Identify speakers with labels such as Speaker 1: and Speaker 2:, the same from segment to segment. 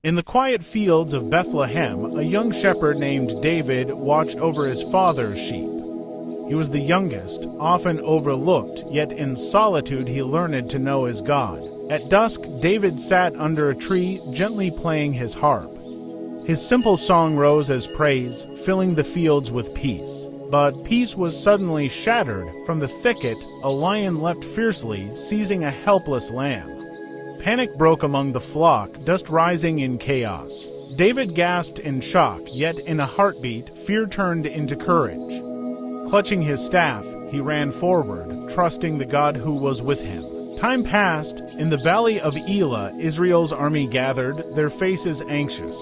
Speaker 1: In the quiet fields of Bethlehem, a young shepherd named David watched over his father's sheep. He was the youngest, often overlooked, yet in solitude he learned to know his God. At dusk, David sat under a tree, gently playing his harp. His simple song rose as praise, filling the fields with peace. But peace was suddenly shattered. From the thicket, a lion leapt fiercely, seizing a helpless lamb. Panic broke among the flock, dust rising in chaos. David gasped in shock, yet in a heartbeat, fear turned into courage. Clutching his staff, he ran forward, trusting the God who was with him. Time passed. In the valley of Elah, Israel's army gathered, their faces anxious.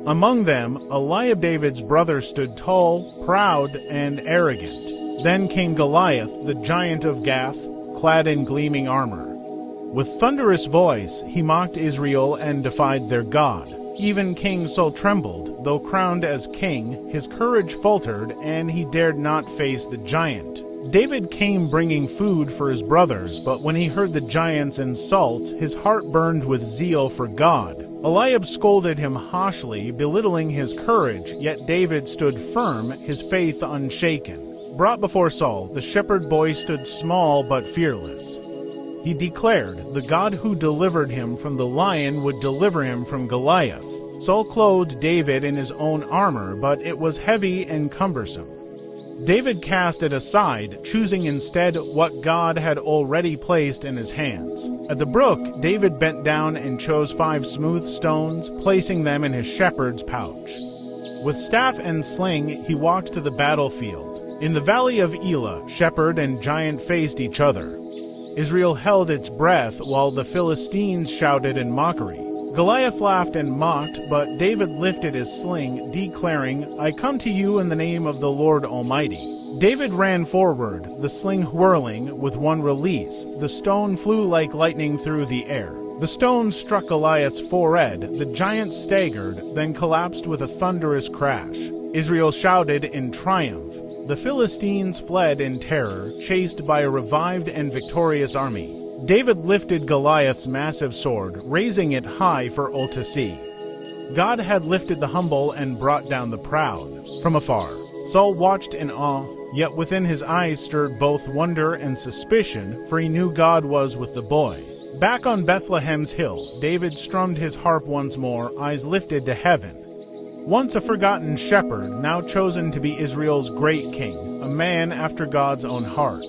Speaker 1: Among them, Eliab, David's brother, stood tall, proud, and arrogant. Then came Goliath, the giant of Gath, clad in gleaming armor. With thunderous voice, he mocked Israel and defied their God. Even King Saul trembled. Though crowned as king, his courage faltered, and he dared not face the giant. David came bringing food for his brothers, but when he heard the giant's insult, his heart burned with zeal for God. Eliab scolded him harshly, belittling his courage, yet David stood firm, his faith unshaken. Brought before Saul, the shepherd boy stood small but fearless. He declared, the God who delivered him from the lion would deliver him from Goliath. Saul clothed David in his own armor, but it was heavy and cumbersome. David cast it aside, choosing instead what God had already placed in his hands. At the brook, David bent down and chose 5 smooth stones, placing them in his shepherd's pouch. With staff and sling, he walked to the battlefield. In the valley of Elah, shepherd and giant faced each other. Israel held its breath while the Philistines shouted in mockery. Goliath laughed and mocked, but David lifted his sling, declaring, I come to you in the name of the Lord Almighty. David ran forward, the sling whirling. With one release, the stone flew like lightning through the air. The stone struck Goliath's forehead. The giant staggered, then collapsed with a thunderous crash. Israel shouted in triumph. The Philistines fled in terror, chased by a revived and victorious army. David lifted Goliath's massive sword, raising it high for all to see. God had lifted the humble and brought down the proud. From afar, Saul watched in awe, yet within his eyes stirred both wonder and suspicion, for he knew God was with the boy. Back on Bethlehem's hill, David strummed his harp once more, eyes lifted to heaven. Once a forgotten shepherd, now chosen to be Israel's great king, a man after God's own heart.